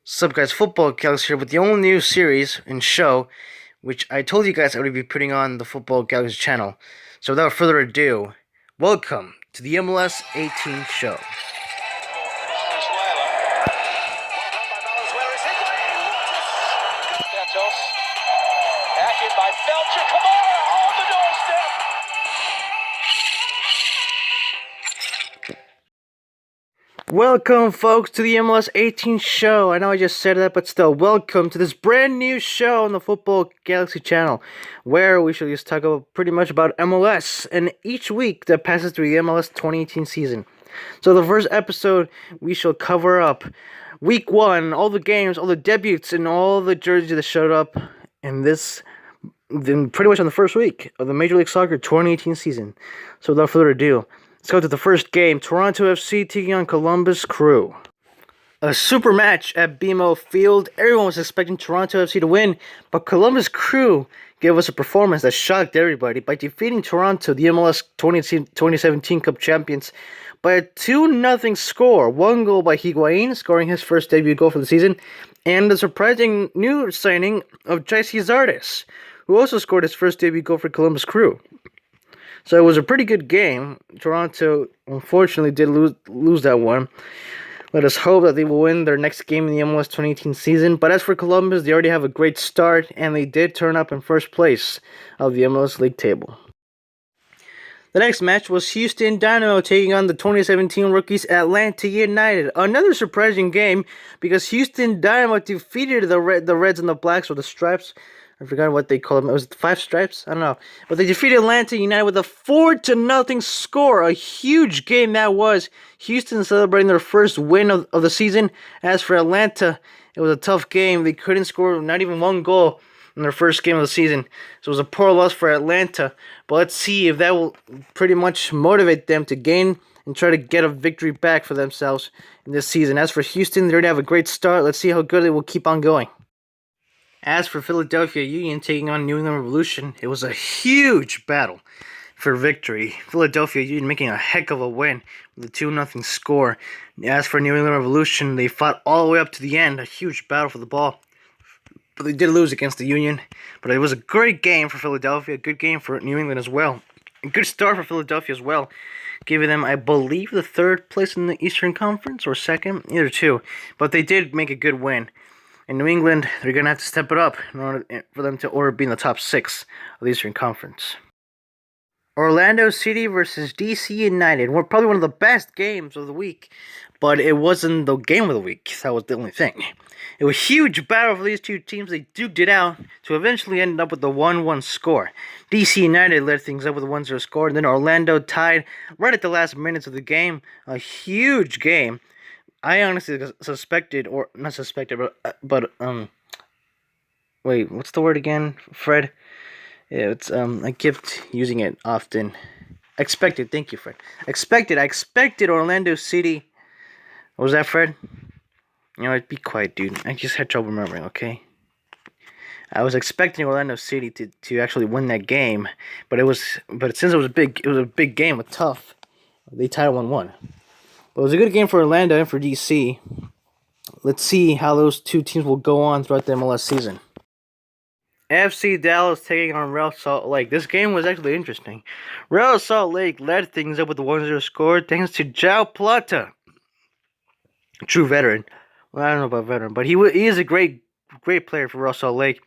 Sup guys, Football Galaxy here with the only new series and show, which I told you guys I would be putting on the Football Galaxy channel. So without further ado, welcome to the MLS 18 show. Welcome, folks, to the MLS 18 show. I know I just said that, but still, welcome to this brand new show on the Football Galaxy channel, where we shall just talk about pretty much about MLS and each week that passes through the MLS 2018 season. So the first episode, we shall cover up Week 1, all the games, all the debuts, and all the jerseys that showed up in this, then pretty much on the first week of the Major League Soccer 2018 season. So without further ado, let's go to the first game, Toronto FC taking on Columbus Crew. A super match at BMO Field. Everyone was expecting Toronto FC to win, but Columbus Crew gave us a performance that shocked everybody by defeating Toronto, the MLS 2017 Cup champions, by a 2-0 score. One goal by Higuain, scoring his first debut goal for the season, and the surprising new signing of J.C. Zardes, who also scored his first debut goal for Columbus Crew. So it was a pretty good game. Toronto, unfortunately, did lose that one. Let us hope that they will win their next game in the MLS 2018 season. But as for Columbus, they already have a great start, and they did turn up in first place of the MLS League table. The next match was Houston Dynamo taking on the 2017 rookies Atlanta United. Another surprising game because Houston Dynamo defeated the Reds and the Blacks, or the Stripes. I forgot what they call them. It was 5 stripes? I don't know. But they defeated Atlanta United with a 4-0 score. A huge game that was. Houston celebrating their first win of the season. As for Atlanta, it was a tough game. They couldn't score not even one goal in their first game of the season. So it was a poor loss for Atlanta. But let's see if that will pretty much motivate them to gain and try to get a victory back for themselves in this season. As for Houston, they already have a great start. Let's see how good they will keep on going. As for Philadelphia Union taking on New England Revolution, it was a huge battle for victory. Philadelphia Union making a heck of a win with a 2-0 score. As for New England Revolution, they fought all the way up to the end, a huge battle for the ball. But they did lose against the Union. But it was a great game for Philadelphia, a good game for New England as well. A good start for Philadelphia as well, giving them, I believe, the 3rd place in the Eastern Conference, or 2nd, either 2. But they did make a good win. In New England, they're going to have to step it up in order for them to be in the top 6 of the Eastern Conference. Orlando City versus DC United. Probably one of the best games of the week, but it wasn't the game of the week. That was the only thing. It was a huge battle for these two teams. They duked it out to eventually end up with the 1-1 score. DC United led things up with a 1-0 score, and then Orlando tied right at the last minutes of the game. A huge game. I honestly suspected, or not suspected, but wait, what's the word again, Fred? Yeah, it's, I kept using it often. Expected, thank you, Fred. I expected Orlando City. What was that, Fred? You know what, be quiet, dude. I just had trouble remembering, okay? I was expecting Orlando City to actually win that game, but since it was a big game with Tough, they tied 1-1. It was a good game for Orlando and for DC. Let's see how those two teams will go on throughout the MLS season. FC Dallas taking on Real Salt Lake. This game was actually interesting. Real Salt Lake led things up with the 1-0 score thanks to João Plata. True veteran. Well, I don't know about veteran, but he is a great player for Real Salt Lake.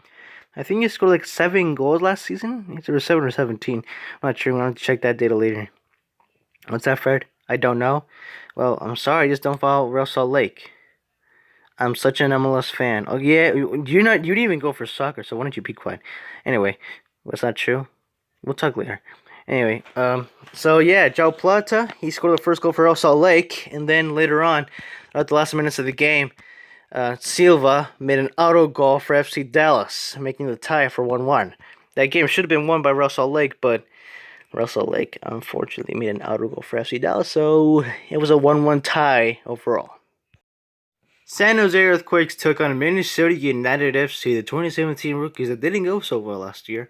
I think he scored like 7 goals last season. Either 7 or 17. I'm not sure. We'll have to check that data later. What's that, Fred? I don't know. Well, I'm sorry, I just don't follow Real Salt Lake. I'm such an MLS fan. Oh yeah, you didn't even go for soccer, so why don't you be quiet? Anyway, that's not true. We'll talk later. Anyway, so yeah, João Plata, he scored the first goal for Real Salt Lake, and then later on, at the last minutes of the game, Silva made an auto goal for FC Dallas, making the tie for 1-1. That game should have been won by Real Salt Lake, but Real Salt Lake, unfortunately, made an auto goal for FC Dallas, so it was a 1-1 tie overall. San Jose Earthquakes took on Minnesota United FC, the 2017 rookies that didn't go so well last year.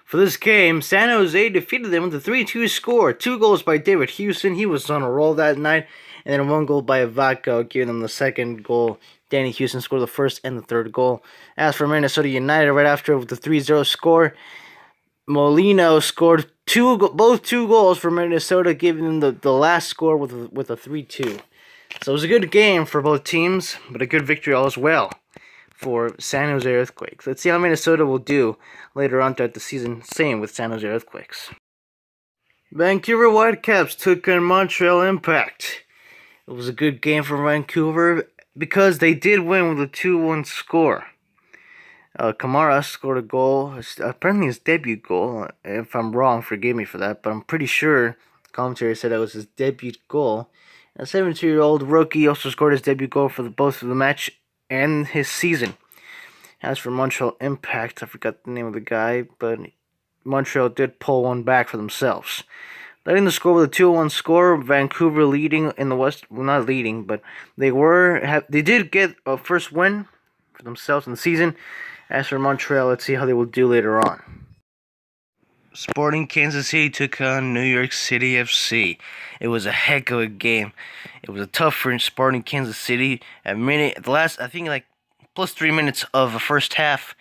For this game, San Jose defeated them with a 3-2 score. 2 goals by David Houston, he was on a roll that night, and then 1 goal by Vaca, giving them the second goal Danny Houston scored the first and the third goal. As for Minnesota United, right after the 3-0 score, Molino scored both two goals for Minnesota, giving them the last score with a 3-2. So it was a good game for both teams, but a good victory all as well for San Jose Earthquakes. Let's see how Minnesota will do later on throughout the season. Same with San Jose Earthquakes. Vancouver Whitecaps took on Montreal Impact. It was a good game for Vancouver because they did win with a 2-1 score. Kamara scored a goal, apparently his debut goal. If I'm wrong, forgive me for that, but I'm pretty sure commentary said that was his debut goal. A 17-year-old rookie also scored his debut goal for both of the match and his season. As for Montreal Impact, I forgot the name of the guy, but Montreal did pull one back for themselves. Letting the score with a 2-1 score, Vancouver leading in the West. Well, not leading, but they did get a first win for themselves in the season. As for Montreal, let's see how they will do later on. Sporting Kansas City took on New York City FC. It was a heck of a game. It was a tough for Sporting Kansas City. Plus 3 minutes of the first half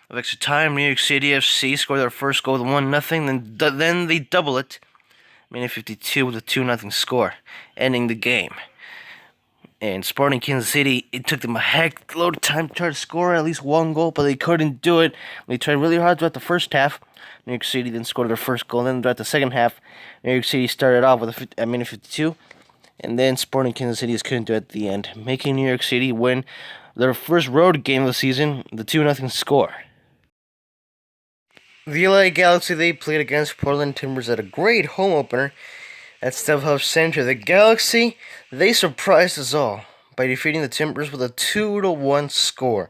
of extra time, New York City FC scored their first goal with 1-0. Then they double it. Minute 52 with a 2-0 score, ending the game. And Sporting Kansas City, it took them a heck load of time to try to score at least one goal, but they couldn't do it. They tried really hard throughout the first half. New York City then scored their first goal. Then throughout the second half, New York City started off with at minute 52. And then Sporting Kansas City just couldn't do it at the end, making New York City win their first road game of the season, the 2-0 score. The LA Galaxy, they played against Portland Timbers at a great home opener at StubHub Center. The Galaxy, they surprised us all by defeating the Timbers with a 2-1 score.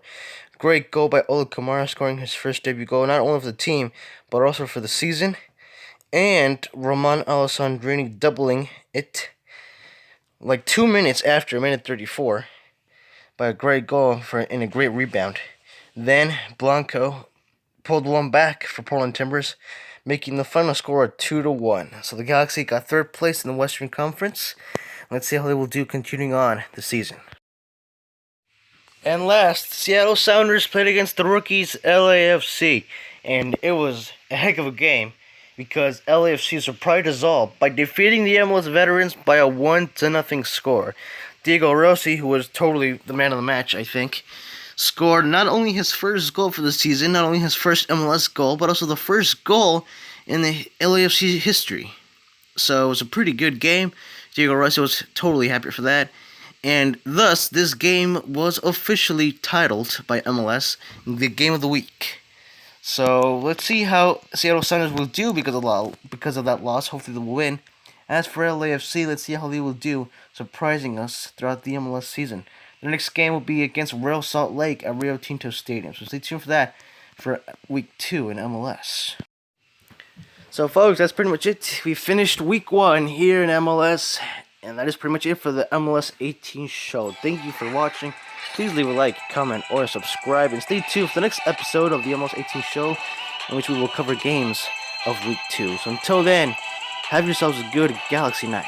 Great goal by Ola Kamara, scoring his first debut goal, not only for the team, but also for the season. And Roman Alessandrini doubling it like 2 minutes after minute 34 by a great goal and a great rebound. Then Blanco pulled one back for Portland Timbers, making the final score a 2-1. So the Galaxy got third place in the Western Conference. Let's see how they will do continuing on the season. And last, Seattle Sounders played against the rookies LAFC, and it was a heck of a game because LAFC surprised us all by defeating the MLS veterans by a 1-0 score. Diego Rossi, who was totally the man of the match, I think, scored not only his first goal for the season, not only his first MLS goal, but also the first goal in the LAFC history. So it was a pretty good game. Diego Rossi was totally happy for that. And thus, this game was officially titled by MLS the Game of the Week. So let's see how Seattle Sounders will do because of that loss. Hopefully they will win. As for LAFC, let's see how they will do, surprising us throughout the MLS season. The next game will be against Real Salt Lake at Rio Tinto Stadium. So stay tuned for that for Week 2 in MLS. So folks, that's pretty much it. We finished Week 1 here in MLS. And that is pretty much it for the MLS 18 show. Thank you for watching. Please leave a like, comment, or subscribe. And stay tuned for the next episode of the MLS 18 show, in which we will cover games of Week 2. So until then, have yourselves a good Galaxy night.